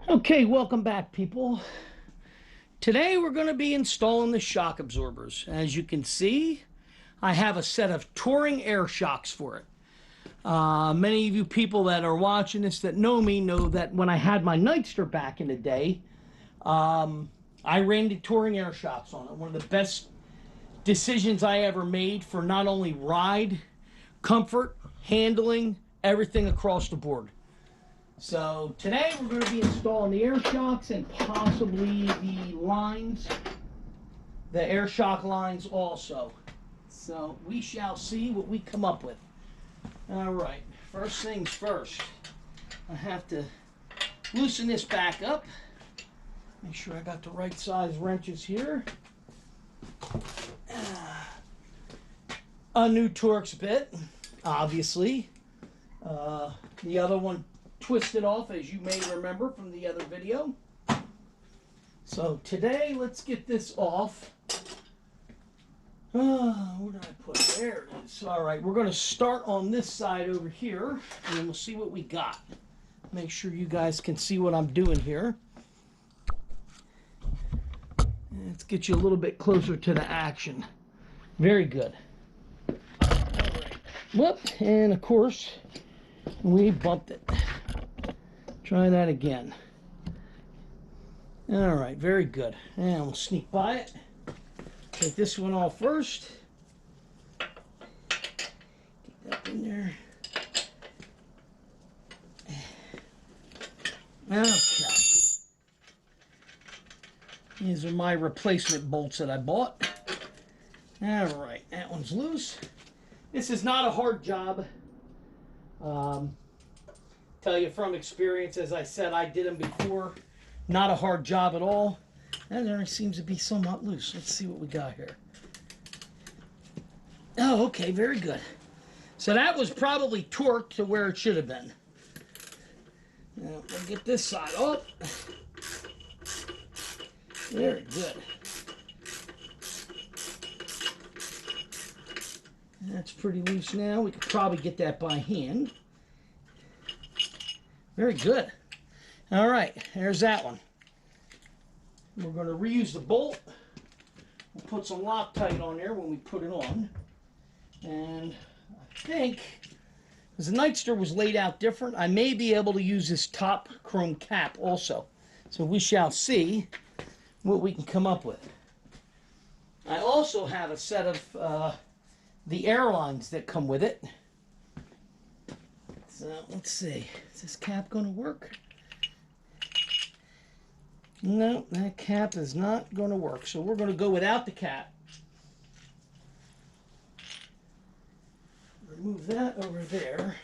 Okay, welcome back, people. Today we're going to be installing the shock absorbers. As you can see, I have a set of touring air shocks for it. Many of you people that are watching this that know me know that when I had my nightster back in the day, I ran the touring air shocks on it. One of the best decisions I ever made for not only ride, comfort, handling, everything across the board. So today we're going to be installing the air shocks and possibly the lines, the air shock lines also. So we shall see what we come up with. All right, first things first. I have to loosen this back up. Make sure I got the right size wrenches here. A new torx bit, obviously. The other one twisted off, as you may remember from the other video. So today, let's get this off. Where did I put it? There it is. All right, we're going to start on this side over here, and then we'll see what we got. Make sure you guys can see what I'm doing here. Let's get you a little bit closer to the action. Very good. All right. Whoop, and of course, we bumped it. Try that again. All right, very good. And we'll sneak by it. Take this one off first. Get that in there. Okay. These are my replacement bolts that I bought. All right, that one's loose. This is not a hard job. Tell you from experience, as I said, I did them before. Not a hard job at all. That there seems to be somewhat loose. Let's see what we got here. Oh, okay, very good. So that was probably torqued to where it should have been. Now, we'll get this side up. Very good. That's pretty loose now. We could probably get that by hand. Very good. All right, there's that one. We're going to reuse the bolt. We'll put some Loctite on there when we put it on. And I think, because the nightster was laid out different, I may be able to use this top chrome cap also. So we shall see what we can come up with. I also have a set of the airlines that come with it. So let's see, is this cap going to work? No, that cap is not going to work. So we're going to go without the cap. Remove that over there.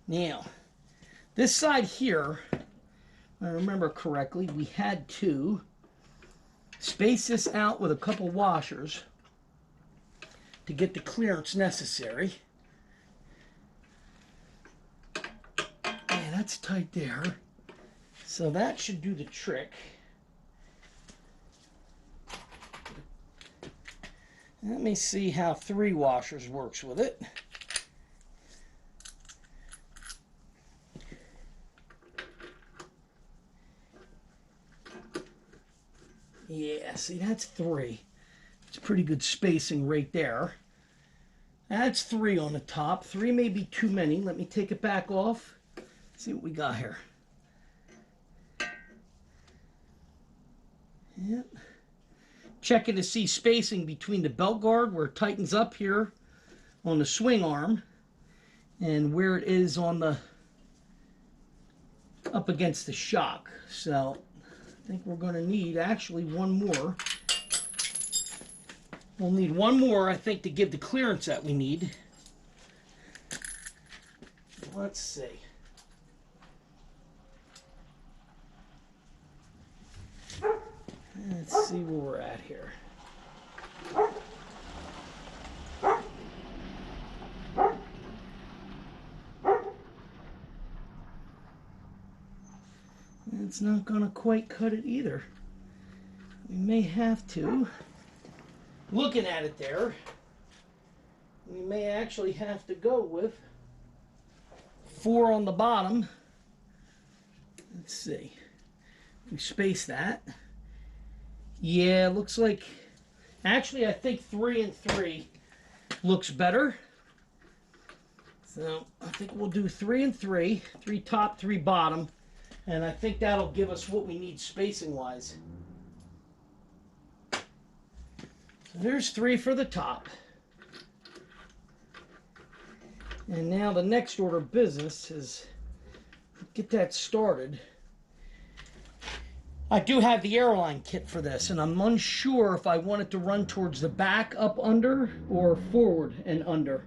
Now, this side here, if I remember correctly, we had to space this out with a couple washers to get the clearance necessary. Yeah, that's tight there. So that should do the trick. Let me see how 3 washers works with it. Yeah, see, that's 3. It's pretty good spacing right there. That's 3 on the top. 3 may be too many. Let me take it back off. See what we got here. Yep. Checking to see spacing between the belt guard where it tightens up here on the swing arm and where it is on the up against the shock. So I think we're going to need actually one more. We'll need one more, I think, to give the clearance that we need. Let's see. Let's see where we're at here. It's not going to quite cut it either. We may have to. Looking at it there, we may actually have to go with 4 on the bottom. Let's see. We space that. Yeah, looks like, actually I think 3 and 3 looks better. So I think we'll do 3 and 3, 3 top, 3 bottom, and I think that'll give us what we need spacing wise. So there's 3 for the top. And now the next order of business is get that started. I do have the airline kit for this, and I'm unsure if I want it to run towards the back up under or forward and under.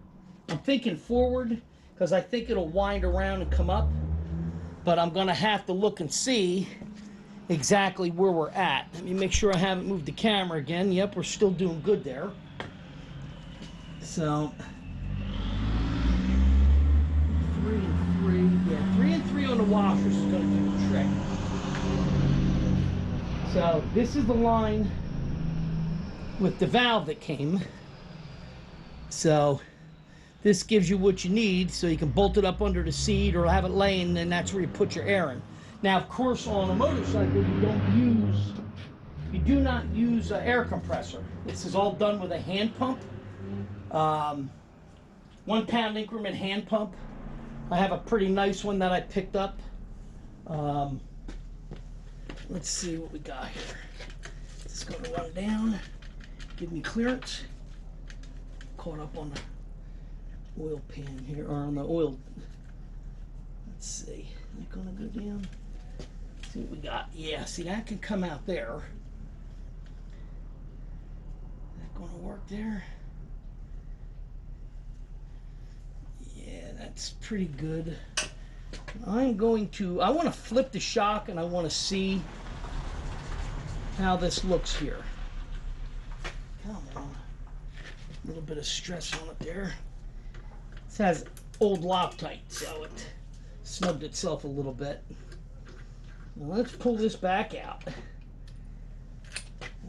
I'm thinking forward because I think it'll wind around and come up, but I'm going to have to look and see exactly where we're at. Let me make sure I haven't moved the camera again. Yep, we're still doing good there. So 3 and 3, yeah, 3 and 3 on the washers is going to do the trick. So this is the line with the valve that came. So this gives you what you need, so you can bolt it up under the seat or have it laying, and that's where you put your air in. Now, of course, on a motorcycle, you do not use an air compressor. This is all done with a hand pump, 1 pound increment hand pump. I have a pretty nice one that I picked up. Let's see what we got here. It's going to run down, give me clearance. Caught up on the oil pan here, or on the oil. Let's see, is it going to go down? See what we got. Yeah, see, that can come out there. Is that going to work there? Yeah, that's pretty good. I want to flip the shock, and I want to see how this looks here. Come on. A little bit of stress on it there. This has old Loctite, so it snugged itself a little bit. Now let's pull this back out.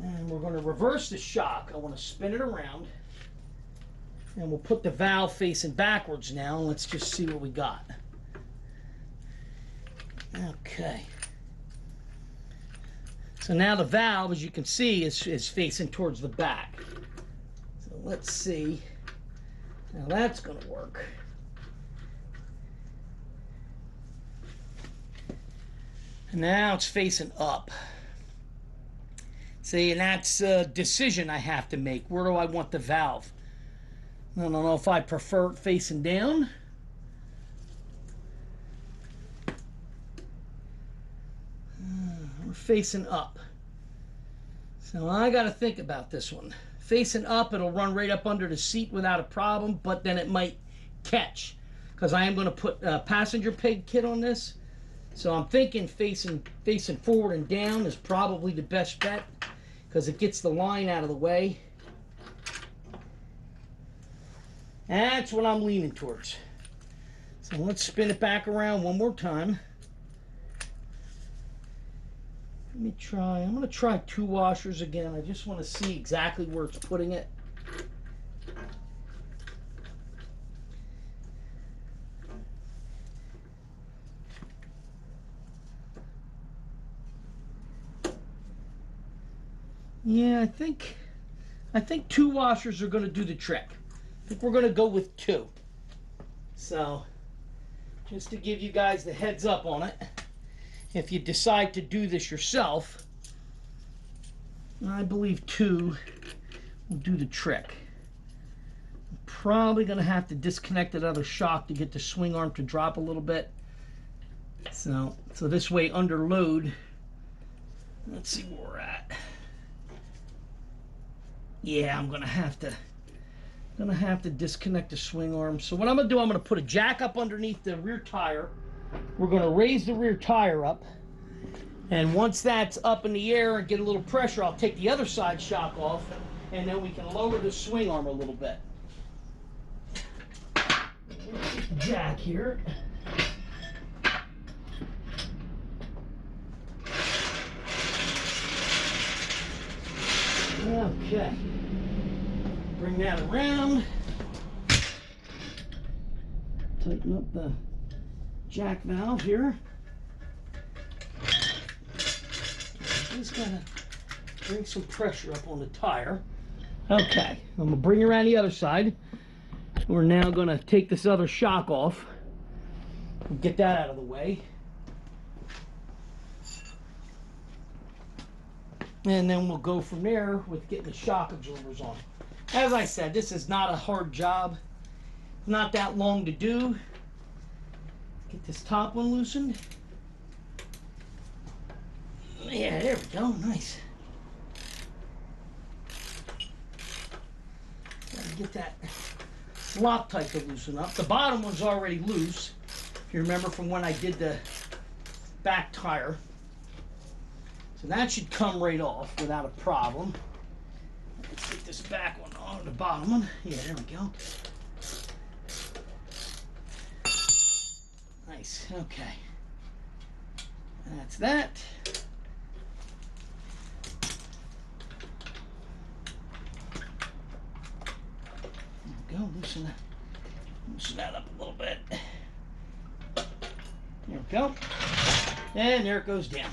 And we're going to reverse the shock. I want to spin it around. And we'll put the valve facing backwards now. And let's just see what we got. Okay. So now the valve, as you can see, is facing towards the back. So let's see how that's going to work. And now it's facing up. See, and that's a decision I have to make. Where do I want the valve? I don't know if I prefer it facing down. We're facing up. So I got to think about this one. Facing up, it'll run right up under the seat without a problem, but then it might catch, because I am going to put a passenger peg kit on this. So I'm thinking facing forward and down is probably the best bet, because it gets the line out of the way. That's what I'm leaning towards. So let's spin it back around one more time. Let me try. I'm going to try 2 washers again. I just want to see exactly where it's putting it. Yeah, I think 2 washers are going to do the trick. I think we're going to go with 2. So, just to give you guys the heads up on it, if you decide to do this yourself, I believe 2 will do the trick. I'm probably going to have to disconnect that other shock to get the swing arm to drop a little bit. So this way, under load, let's see where we're at. Yeah, I'm gonna have to disconnect the swing arm. So what I'm gonna do, I'm gonna put a jack up underneath the rear tire. We're gonna raise the rear tire up, and once that's up in the air and get a little pressure, I'll take the other side shock off, and then we can lower the swing arm a little bit. Jack here. Okay, bring that around, tighten up the jack valve here. just gotta bring some pressure up on the tire. Okay, I'm gonna bring it around the other side. We're now gonna take this other shock off and get that out of the way. And then we'll go from there with getting the shock absorbers on. As I said, this is not a hard job. Not that long to do. Get this top one loosened. Yeah, there we go, nice. Gotta get that Loctite to loosen up. The bottom one's already loose, if you remember from when I did the back tire. So that should come right off without a problem. Let's get this back one on, the bottom one. Yeah, there we go. Nice, okay. That's that. There we go, loosen that up a little bit. There we go. And there it goes down.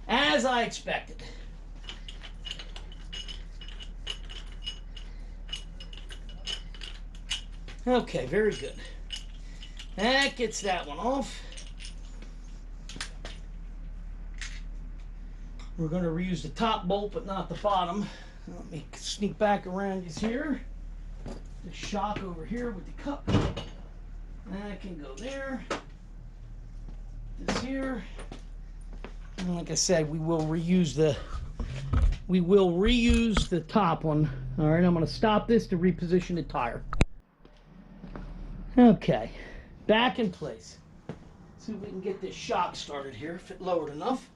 As I expected. Okay, very good. That gets that one off. We're going to reuse the top bolt, but not the bottom. Let me sneak back around this here. The shock over here with the cup. That can go there. This here. And like I said, we will reuse the top one. All right, I'm going to stop this to reposition the tire. Okay, back in place. See if we can get this shock started here, if it lowered enough.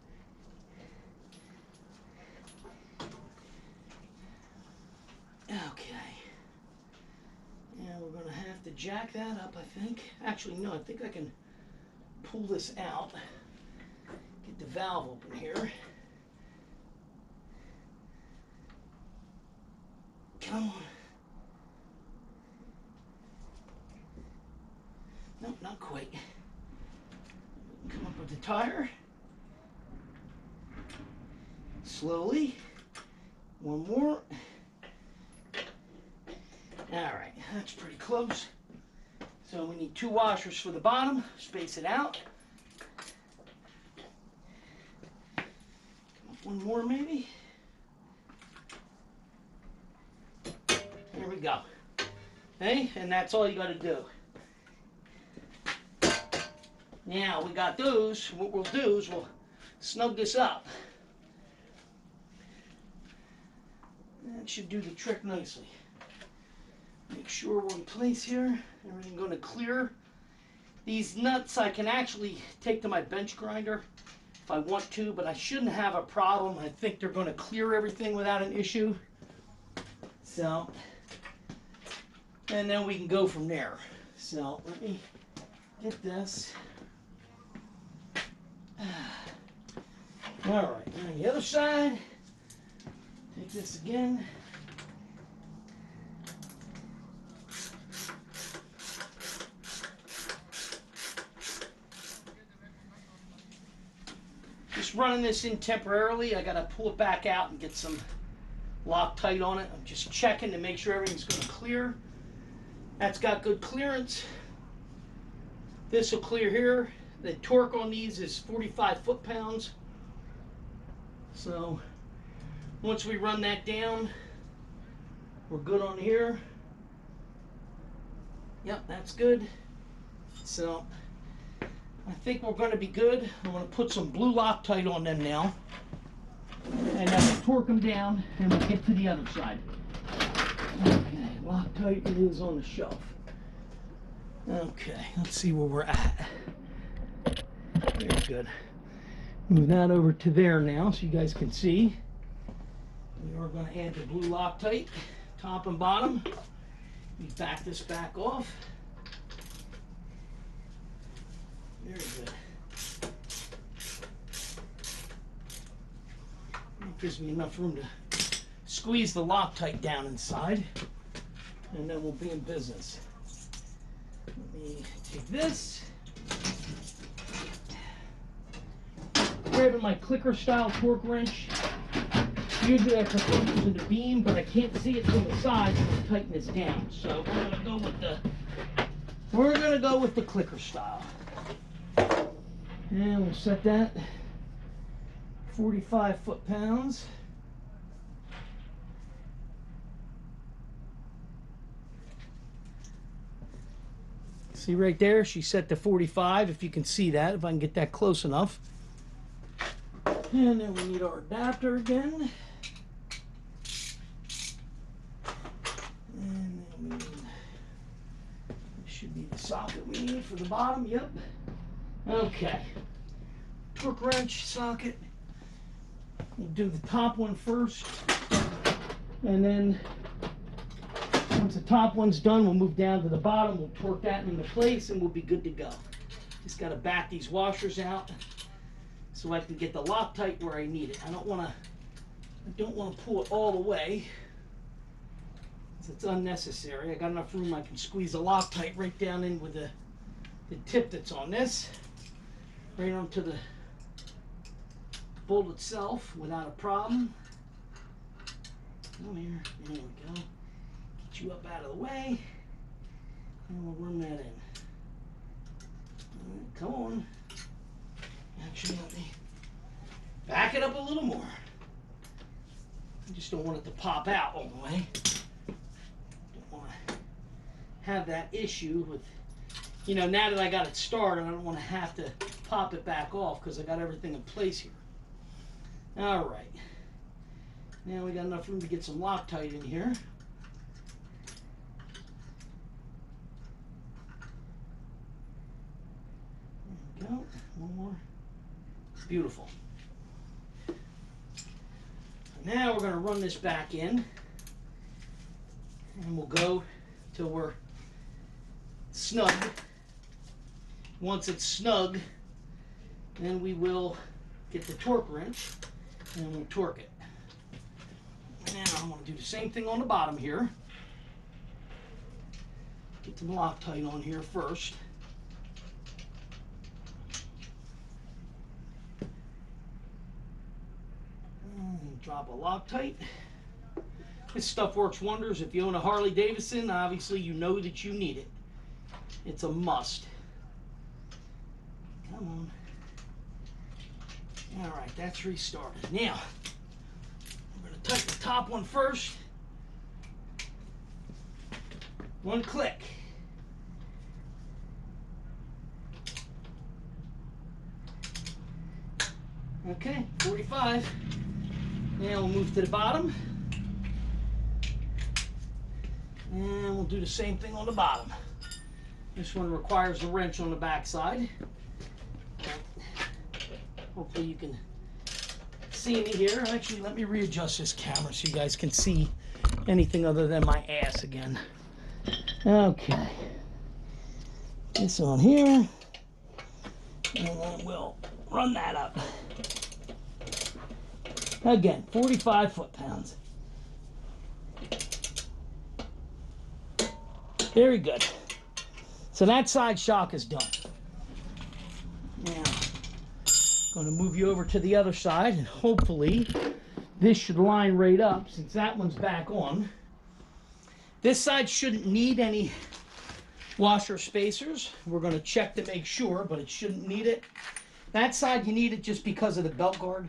Okay. And we're going to have to jack that up, I think. Actually, no, I think I can pull this out. Get the valve open here. Come on. Nope, not quite. Come up with the tire. Slowly. One more. Alright, that's pretty close. So we need 2 washers for the bottom. Space it out. Come up one more maybe. There we go. Hey, and that's all you got to do. Now we got those. What we'll do is we'll snug this up. That should do the trick nicely. Make sure we're in place here. Everything going to clear. These nuts I can actually take to my bench grinder if I want to, but I shouldn't have a problem. I think they're going to clear everything without an issue. So, and then we can go from there. So let me get this. All right, on the other side, take this again. Just running this in temporarily. I gotta pull it back out and get some Loctite on it. I'm just checking to make sure everything's gonna clear. That's got good clearance. This will clear here. The torque on these is 45 foot-pounds. So once we run that down, we're good on here. Yep, that's good. So I think we're going to be good. I'm going to put some blue Loctite on them now. And then we'll torque them down and we'll get to the other side. Okay, Loctite it is on the shelf. Okay, let's see where we're at. Very good. Move that over to there now so you guys can see. We are going to add the blue Loctite, top and bottom. We back this back off. Very good. That gives me enough room to squeeze the Loctite down inside, and then we'll be in business. Let me take this. Grabbing my clicker style torque wrench. Usually I prefer using the beam, but I can't see it from the side, so I'll tighten this down. So we're gonna go with the clicker style. And we'll set that 45 foot-pounds. See right there, she set to 45, if you can see that, if I can get that close enough. And then we need our adapter again. And then we need, this should be the socket we need for the bottom, yep. Okay. Torque wrench socket. We'll do the top one first. And then once the top one's done, we'll move down to the bottom, we'll torque that into place, and we'll be good to go. Just got to back these washers out so I can get the Loctite where I need it. I don't want to pull it all the way, because it's unnecessary. I got enough room I can squeeze the Loctite right down in with the tip that's on this, right onto the bolt itself without a problem. Come here, there we go. You up out of the way, and we'll run that in. Come on. Actually, let me back it up a little more. I just don't want it to pop out all the way. Don't want to have that issue with, you know, now that I got it started, I don't want to have to pop it back off because I got everything in place here. All right. Now we got enough room to get some Loctite in here. Go. One more. Beautiful. Now we're going to run this back in, and we'll go till we're snug. Once it's snug, then we will get the torque wrench and we'll torque it. Now I'm going to do the same thing on the bottom here. Get the Loctite on here first. Drop a Loctite. This stuff works wonders. If you own a Harley Davidson, obviously you know that you need it. It's a must. Come on. All right, that's restarted. Now, we're going to tighten the top one first. One click. Okay, 45. Now we'll move to the bottom, and we'll do the same thing on the bottom. This one requires the wrench on the back side. Hopefully you can see me here. Actually, let me readjust this camera so you guys can see anything other than my ass again. Okay. This on here, and then we'll run that up. Again, 45 foot-pounds. Very good. So that side shock is done. Now, I'm going to move you over to the other side, and hopefully this should line right up since that one's back on. This side shouldn't need any washer spacers. We're going to check to make sure, but it shouldn't need it. That side you need it just because of the belt guard.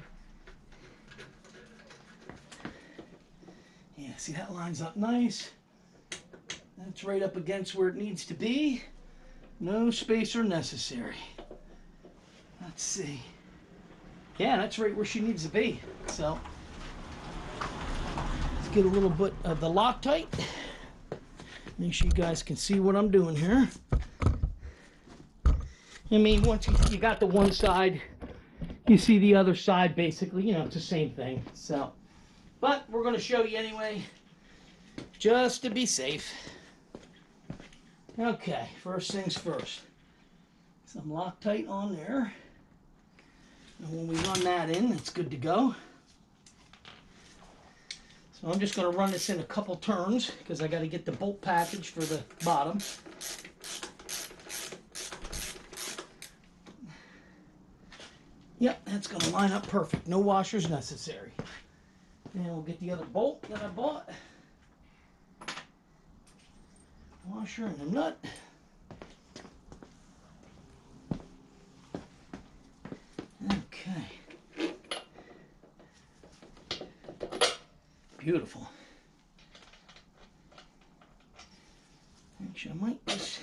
Yeah, see that lines up nice. That's right up against where it needs to be. No spacer necessary. Let's see. Yeah, that's right where she needs to be. So let's get a little bit of the Loctite. Make sure you guys can see what I'm doing here. I mean, once you got the one side, you see the other side basically, you know, it's the same thing. So, but we're going to show you anyway, just to be safe. Okay, first things first. Some Loctite on there. And when we run that in, it's good to go. So I'm just going to run this in a couple turns because I got to get the bolt package for the bottom. Yep, that's going to line up perfect. No washers necessary. And we'll get the other bolt that I bought. Washer and a nut. Okay. Beautiful. Actually, I might just,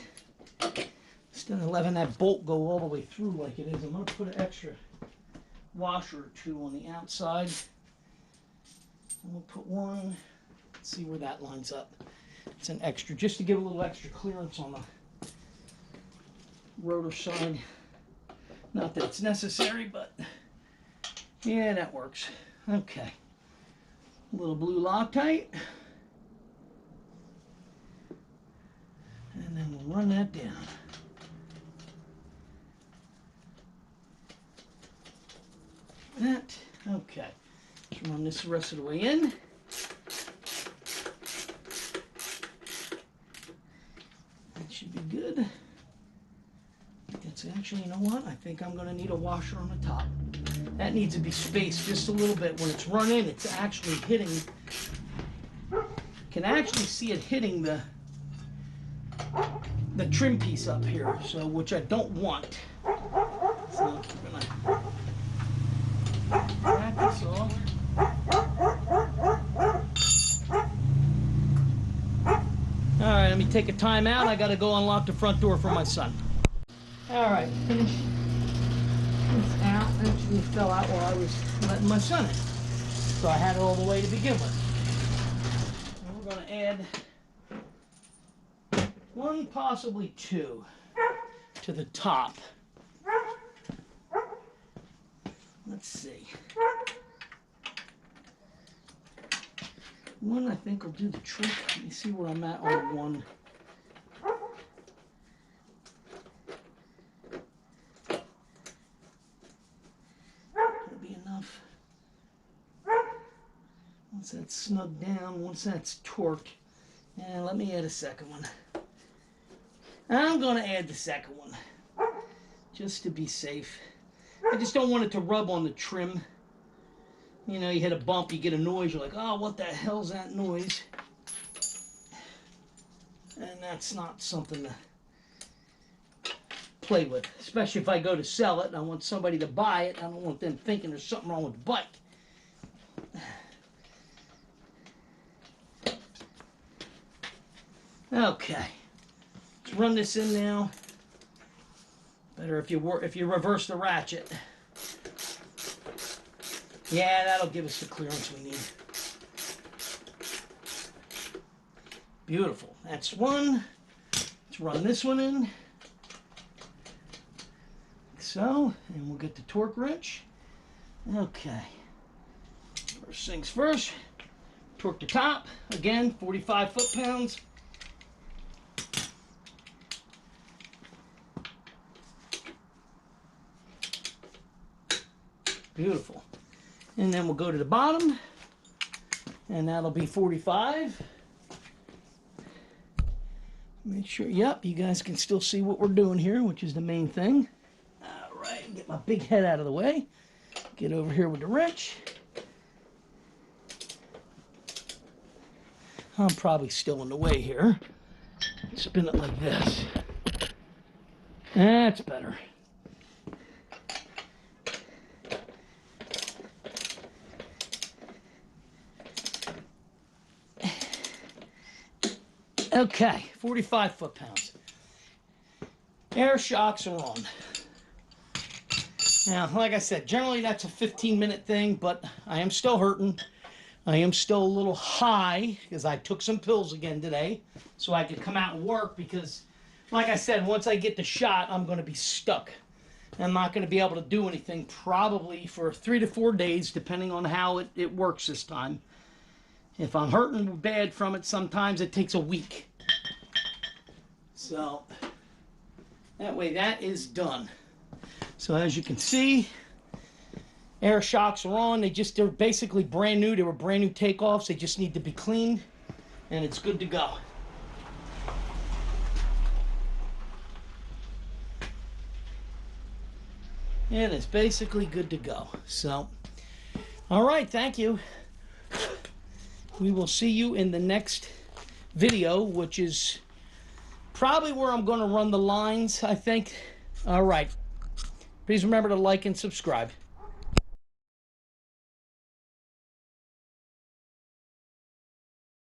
instead of letting that bolt go all the way through like it is, I'm going to put an extra washer or two on the outside. I'm going to put one, let's see where that lines up. It's an extra, just to give a little extra clearance on the rotor side. Not that it's necessary, but yeah, that works. Okay. A little blue Loctite. And then we'll run that down. That, okay. Let's run this the rest of the way in. That should be good. It's actually, you know what? I think I'm going to need a washer on the top. That needs to be spaced just a little bit. When it's run in, it's actually hitting, can actually see it hitting the trim piece up here, so which I don't want. So we're gonna crack this off. All right, let me take a time out. I got to go unlock the front door for my son. All right, finish this out. Actually, it fell out while I was letting my son in, so I had it all the way to begin with. And we're going to add one, possibly two, to the top. Let's see. One, I think, will do the trick. Let me see where I'm at on one. That'll be enough. Once that's snugged down, once that's torqued, and let me add a second one. I'm going to add the second one, just to be safe. I just don't want it to rub on the trim. You know, you hit a bump, you get a noise, you're like, oh, what the hell's that noise? And that's not something to play with, especially if I go to sell it and I want somebody to buy it. I don't want them thinking there's something wrong with the bike. Okay, let's run this in now. Better if you reverse the ratchet. Yeah, that'll give us the clearance we need. Beautiful. That's one. Let's run this one in. Like so, and we'll get the torque wrench. Okay. First things first. Torque the top. Again, 45 foot-pounds. Beautiful. And then we'll go to the bottom, and that'll be 45. Make sure, yep, you guys can still see what we're doing here, which is the main thing. All right, get my big head out of the way. Get over here with the wrench. I'm probably still in the way here. Spin it like this. That's better. Okay, 45 foot-pounds. Air shocks are on. Now, like I said, generally that's a 15-minute thing, but I am still hurting. I am still a little high because I took some pills again today so I could come out and work because, like I said, once I get the shot, I'm going to be stuck. I'm not going to be able to do anything probably for 3 to 4 days, depending on how it works this time. If I'm hurting bad from it, sometimes it takes a week. So, that way that is done. So as you can see, air shocks are on. They're basically brand new. They were brand new takeoffs. They just need to be cleaned, and it's good to go. And it's basically good to go. So, all right, thank you. we will see you in the next video, which is probably where I'm going to run the lines, I think. All right. Please remember to like and subscribe.